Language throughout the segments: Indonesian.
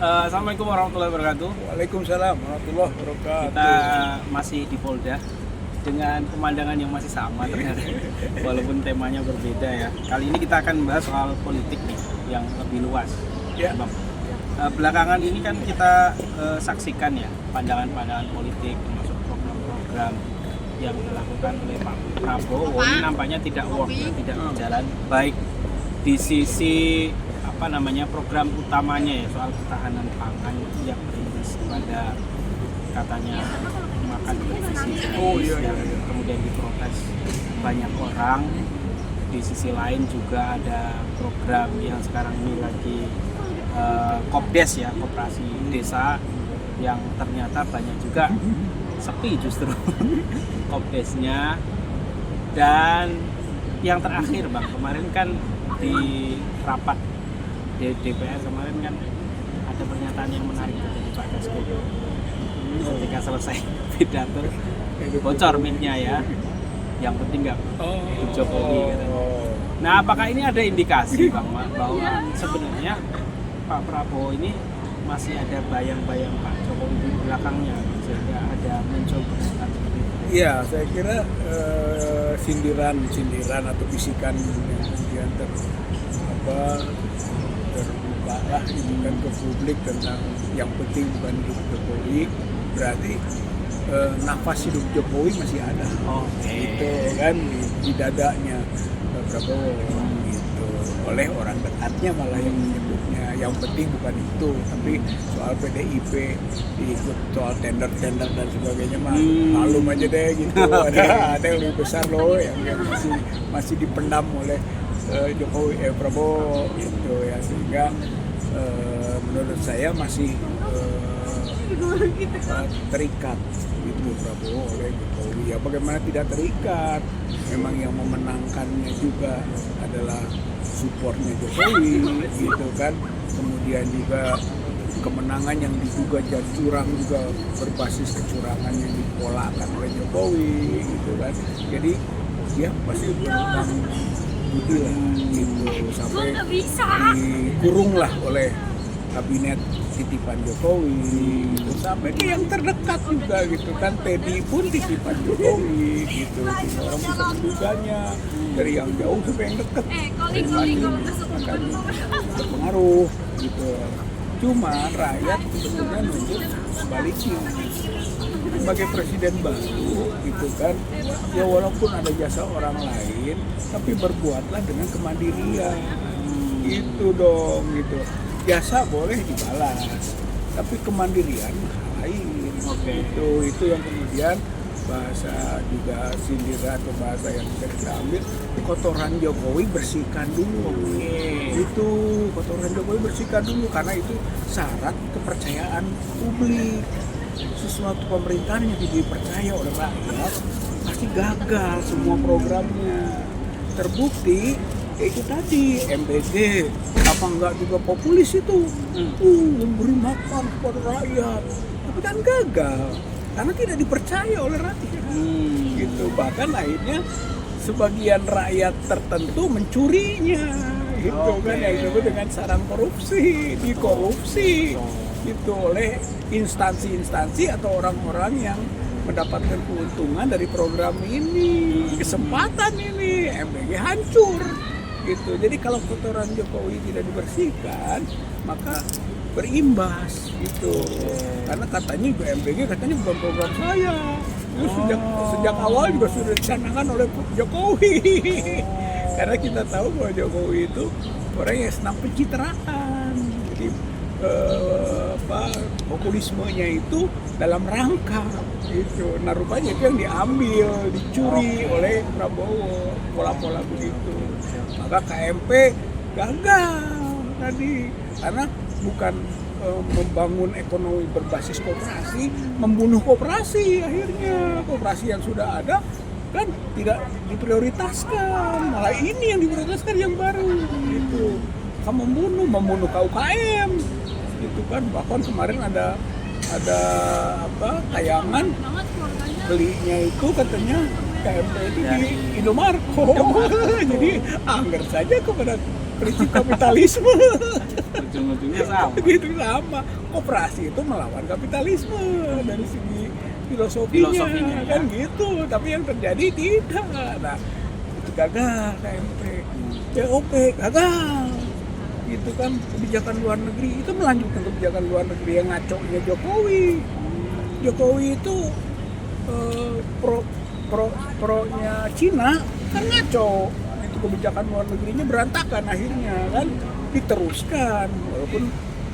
Assalamualaikum warahmatullahi wabarakatuh. Waalaikumsalam warahmatullahi wabarakatuh. Kita masih di Polda dengan pemandangan yang masih sama ternyata, walaupun temanya berbeda ya. Kali ini kita akan membahas soal politik nih, yang lebih luas. Ya. Bang. Belakangan ini kan kita saksikan ya pandangan-pandangan politik, termasuk program-program yang dilakukan oleh Pak Prabowo ini nampaknya tidak work, tidak berjalan baik di sisi program utamanya ya, soal ketahanan pangan yang berimbas kepada katanya makan bergizi yang kemudian diprotes banyak orang. Di sisi lain juga ada program yang sekarang ini lagi Kopdes ya, koperasi desa, yang ternyata banyak juga sepi justru Kopdesnya. Dan yang terakhir Bang, kemarin kan di rapat di DPR kemarin kan ada pernyataan yang menarik dari Pak Dasko ketika selesai pidato, bocor mic-nya ya, yang penting nggak hidup Jokowi katanya. Nah, apakah ini ada indikasi Bang bahwa sebenarnya Pak Prabowo ini masih ada bayang-bayang Pak Jokowi di belakangnya, sehingga ada muncul pernyataan seperti itu? Iya, saya kira sindiran atau bisikan yang terbuka lah itu kan ke publik tentang yang penting bukan hidup Jokowi, berarti nafas hidup Jokowi masih ada. Itu kan di dadanya Pak Prabowo gitu. Oleh orang dekatnya malah yang menyebutnya yang penting bukan itu, tapi soal PDIP diikut soal tender dan sebagainya mah malum aja deh gitu. ada yang lebih besar loh yang masih dipendam oleh Jokowi Prabowo gitu ya, sehingga menurut saya masih terikat itu Prabowo oleh Jokowi. Ya bagaimana tidak terikat, memang yang memenangkannya juga adalah supportnya Jokowi gitu kan. Kemudian juga kemenangan yang diduga curang juga berbasis kecurangan yang dipolakan oleh Jokowi gitu kan. Jadi dia pasti berutang budi lah gitu, sampai dikurung lah oleh kabinet titipan Jokowi gitu. Sampai ke yang terdekat juga gitu kan, Teddy pun titipan Jokowi gitu. Orang bisa menduganya dari yang jauh sampai yang dekat akan berpengaruh gitu. Cuma rakyat sebetulnya nunjuk sebaliknya, sebagai presiden baru gitu kan, ya walaupun ada jasa orang lain tapi berbuatlah dengan kemandirian gitu dong gitu. Jasa boleh dibalas tapi kemandirian lain. Itu yang kemudian bahasa juga sindiran atau bahasa yang bisa kita ambil, kotoran Jokowi bersihkan dulu. Itu kotoran Jokowi bersihkan dulu, karena itu syarat kepercayaan publik. Sesuatu pemerintahan yang tidak dipercaya oleh rakyat pasti gagal semua programnya. Terbukti itu tadi MBG apa enggak juga populis itu, memberi makan kepada rakyat, tapi kan gagal karena tidak dipercaya oleh rakyat. Gitu. Bahkan akhirnya sebagian rakyat tertentu mencurinya gitu kan, yang disebut dengan sarang korupsi, dikorupsi gitu oleh instansi-instansi atau orang-orang yang mendapatkan keuntungan dari program ini, kesempatan ini. MBG hancur gitu. Jadi kalau kotoran Jokowi tidak dibersihkan, maka berimbas gitu. Karena katanya juga MBG katanya bukan program saya. Itu sejak awal juga sudah dicanangkan oleh Jokowi. Karena kita tahu bahwa Jokowi itu orang yang senang pencitraan. Jadi populismenya itu dalam rangka itu. Nah rupanya itu yang diambil, dicuri oleh Prabowo, pola-pola begitu. Maka KMP gagal tadi karena bukan membangun ekonomi berbasis koperasi, membunuh koperasi. Akhirnya koperasi yang sudah ada kan tidak diprioritaskan, malah ini yang diprioritaskan yang baru gitu. Kamu membunuh KUKM gitu kan. Bahkan kemarin ada tayangan belinya itu katanya KMP itu di Indomaret. Jadi anggar saja kepada prinsip kapitalisme. Ujung-ujungnya sama. Gitu sama. Koperasi itu melawan kapitalisme dari segi filosofinya kan ya. gitu. Tapi yang terjadi tidak. Nah, itu gagal KMP. BOP gagal. Gitu kan, kebijakan luar negeri itu melanjutkan kebijakan luar negeri yang ngaco-nya Jokowi. Jokowi itu pro-nya Cina kan ngaco. Itu kebijakan luar negerinya berantakan akhirnya kan, diteruskan walaupun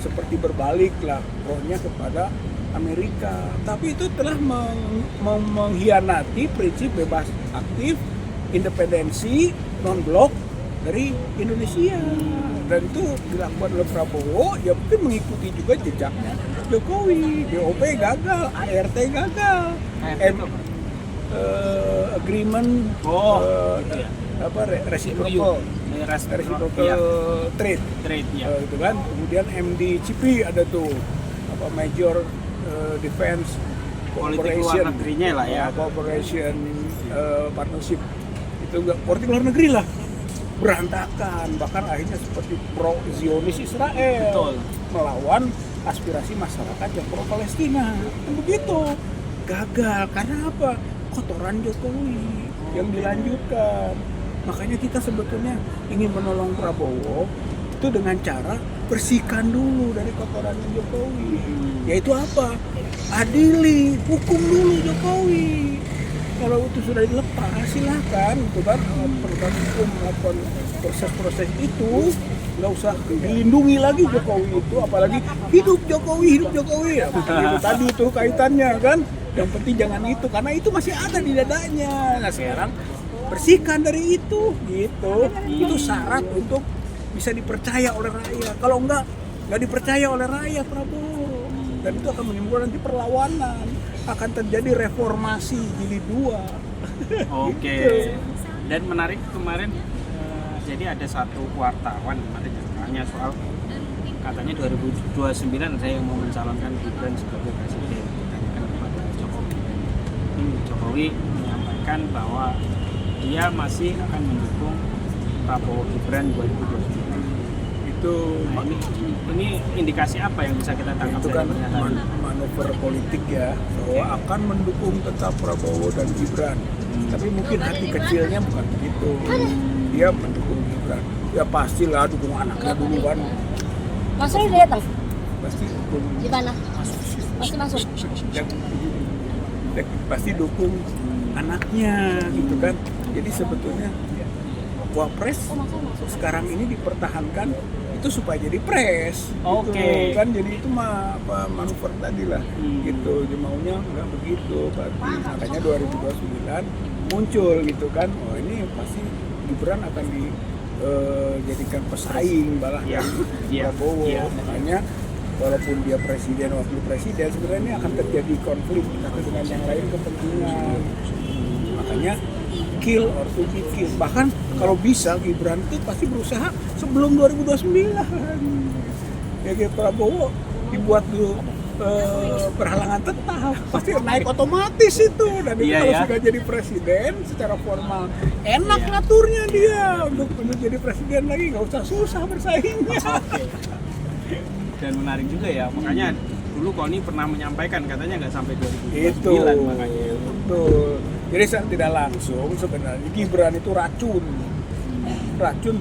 seperti berbalik lah pro-nya kepada Amerika, tapi itu telah mengkhianati prinsip bebas aktif, independensi, non-blok dari Indonesia. Dan itu dilakukan oleh Prabowo, ya mungkin mengikuti juga jejaknya Jokowi. BOP gagal, ART gagal, agreement Itu ya. reciprocal trade ya. itu kan. Kemudian MDCP ada tuh apa, Major Defense Politik luar Cooperation, negerinya lah ya. Cooperation Partnership, itu enggak politik luar negeri lah, berantakan, bahkan akhirnya seperti pro Zionis Israel. Betul. Melawan aspirasi masyarakat yang pro Palestina. Begitu gagal karena apa? Kotoran Jokowi yang dilanjutkan. Makanya kita sebetulnya ingin menolong Prabowo itu dengan cara bersihkan dulu dari kotoran Jokowi. Yaitu apa? Adili, hukum dulu Jokowi. Kalau itu sudah dilepas, silahkan itu kan penegak hukum melakukan proses-proses itu, nggak usah dilindungi lagi Jokowi itu, apalagi hidup Jokowi ya, itu tadi itu kaitannya kan. Yang penting jangan itu, karena itu masih ada di dadanya. Nah sekarang bersihkan dari itu, gitu. Itu syarat untuk bisa dipercaya oleh rakyat. Kalau nggak dipercaya oleh rakyat Prabowo, dan itu akan menimbulkan nanti perlawanan, akan terjadi reformasi jilid 2. Oke. Gitu. Dan menarik kemarin, jadi ada satu wartawan kemarin yang tanya soal katanya 2029 saya mau mencalonkan Gibran sebagai presiden. Ditanyakan kepada Jokowi. Jokowi menyampaikan bahwa dia masih akan mendukung Prabowo Gibran 2029. Nah, ini indikasi apa yang bisa kita tangkap Itu kan dari pernyataan manuver politik ya, bahwa akan mendukung tetap Prabowo dan Gibran. Tapi mungkin hati kecilnya bukan begitu. Dia mendukung Gibran. Ya pastilah dukung anaknya dulu kan. Mas Roy udah datang? Pasti dukung. Di mana? Pasti masuk. Pasti dukung anaknya gitu kan. Jadi sebetulnya Wapres sekarang ini dipertahankan itu supaya jadi pres. Oke. Gitu kan, jadi itu mah apa manuver tadi lah. Gitu. Dia maunya nggak begitu. Makanya 2029 muncul gitu kan. Oh ini pasti Gibran akan dijadikan pesaing balah dari Prabowo. Makanya walaupun dia presiden, wakil presiden, sebenarnya akan terjadi konflik satu dengan yang lain kepentingan. Makanya kill or to be kill. Bahkan kalau bisa Gibran itu pasti berusaha sebelum 2029. Ya kayak Prabowo dibuat dulu perhalangan tetap, pasti naik otomatis itu. Dan itu kalau sudah jadi presiden secara formal enak ngaturnya dia untuk jadi presiden lagi, nggak usah susah bersaingnya. Dan menarik juga ya, makanya dulu Koni pernah menyampaikan katanya nggak sampai 2029 itu makanya. Betul. Jadi tidak langsung sebenarnya Gibran itu racun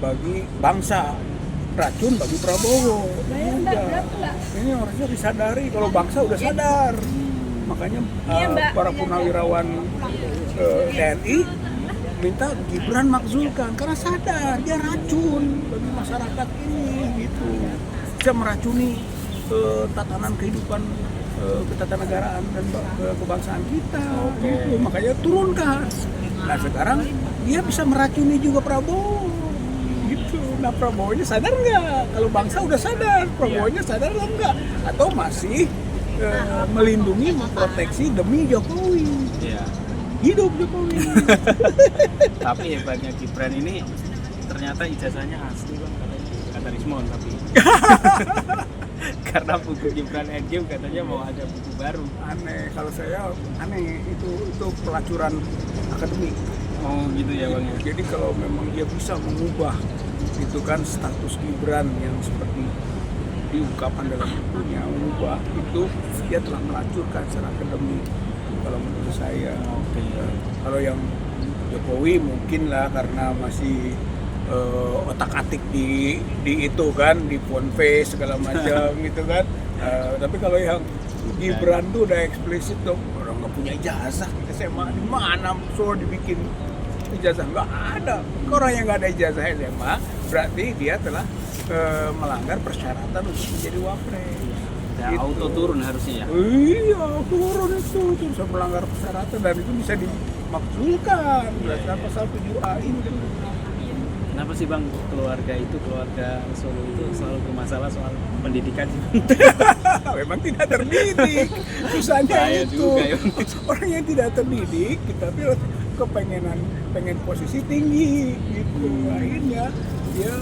bagi bangsa, racun bagi Prabowo. Ini harusnya disadari kalau bangsa udah sadar. Makanya para purnawirawan TNI minta Gibran makzulkan karena sadar dia racun bagi masyarakat ini gitu. Bisa meracuni tatanan kehidupan ketatanegaraan dan kebangsaan kita. Gitu. Makanya turunkan. Nah sekarang dia bisa meracuni juga Prabowo. Gitu. Nah Prabowo-nya sadar nggak? Kalau bangsa udah sadar, Prabowo-nya sadar nggak? Atau masih melindungi, memproteksi demi Jokowi? Iya. Hidup Jokowi. Tapi hebatnya Gibran ini ternyata ijazahnya asli bang, katanya kata Rismon tapi. Karena buku Gibran Endgame katanya mau ada buku baru. Aneh, kalau saya aneh itu pelacuran akademik. Oh gitu ya bang ya. Jadi kalau memang dia bisa mengubah itu kan status Gibran yang seperti diungkapkan dalam bukunya mengubah itu, dia telah melacurkan secara akademik kalau menurut saya. Kalau yang Jokowi mungkin lah karena masih otak-atik di itu kan, di phone segala macam gitu kan. Tapi kalau yang Gibran tuh udah eksplisit dong, orang nggak punya ijazah SMA, di mana suruh dibikin ijazah, nggak ada. Orang yang nggak ada ijazah SMA berarti dia telah melanggar persyaratan untuk menjadi wapres. Ya, Gitu. auto turun harusnya ya. Iya, turun itu bisa melanggar persyaratan dan itu bisa dimaksudkan berdasarkan pasal 7A itu. Kenapa sih Bang keluarga Solo itu selalu bermasalah soal pendidikan? Memang tidak terdidik, susahnya Saya itu. juga, ya. Orang yang tidak terdidik, tapi pengen posisi tinggi gitu. Akhirnya dia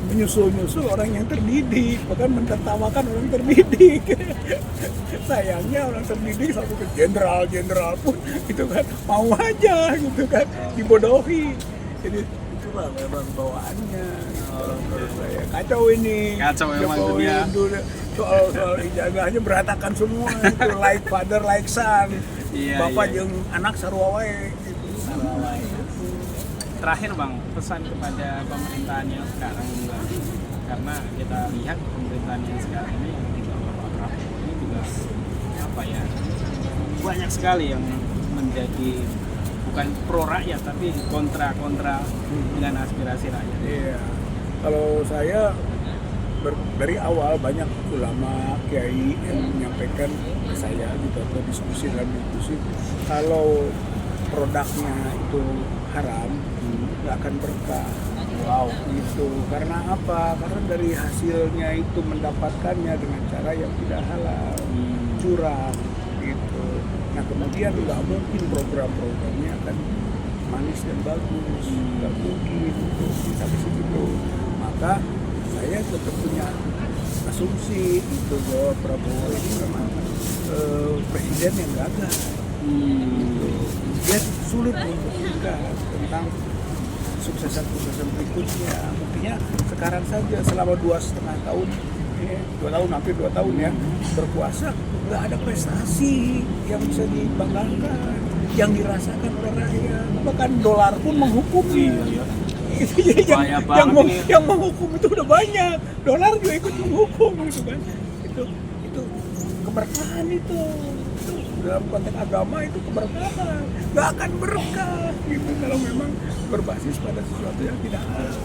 menyusul orang yang terdidik, bahkan mentertawakan orang terdidik. Sayangnya orang terdidik sampai ke jenderal pun itu kan mau aja gitu kan, dibodohi. Jadi itulah memang bawaannya. Menurut saya kacau ini. Kacau memang Jokowi dunia. dulu soal ijazahnya berantakan semua itu, like father like son. Iya, Bapak iya. jeung anak sarua wae gitu. Terakhir Bang, pesan kepada pemerintahan yang sekarang, karena kita lihat pemerintahan yang sekarang ini yang di bawah Pak Prabowo ini juga apa ya, banyak sekali yang menjadi bukan pro rakyat tapi kontra dengan aspirasi rakyat. Iya. Kalau saya dari awal banyak ulama kiai yang menyampaikan ke saya gitu, atau diskusi kalau produknya itu haram nggak akan berkah. Wow, gitu. Karena apa? Karena dari hasilnya itu mendapatkannya dengan cara yang tidak halal, curang, gitu. Nah kemudian nggak mungkin program-programnya akan manis dan bagus, nggak mungkin bisa ke situ. Maka saya tetap punya asumsi itu bahwa Prabowo ini memang presiden yang gagal. Gitu. Dia sulit membuktikan tentang suksesan berikutnya. Buktinya sekarang saja selama 2,5 tahun, 2 tahun hampir 2 tahun ya berkuasa, nggak ada prestasi yang bisa dibanggakan, yang dirasakan oleh rakyat. Bahkan dolar pun menghukumi. Jadi yang menghukum itu udah banyak, dolar juga ikut menghukum gitu kan. Itu keberkahan itu dalam konteks agama itu keberkahan, nggak akan berkah gitu kalau memang berbasis pada sesuatu yang tidak halal.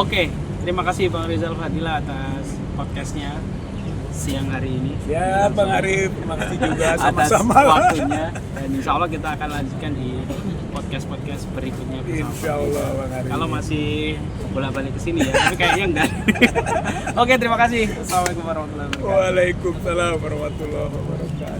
Oke, terima kasih Bang Rizal Fadila atas podcastnya siang hari ini. Ya Bang Arif, terima kasih juga Atas sama-sama. waktunya, dan insya Allah kita akan lanjutkan di podcast berikutnya bersama. Insya Allah Bang Arif. Kalau masih bolak-balik ke sini ya, tapi kayaknya enggak. Oke, terima kasih. Assalamualaikum warahmatullahi wabarakatuh. Waalaikumsalam warahmatullahi wabarakatuh.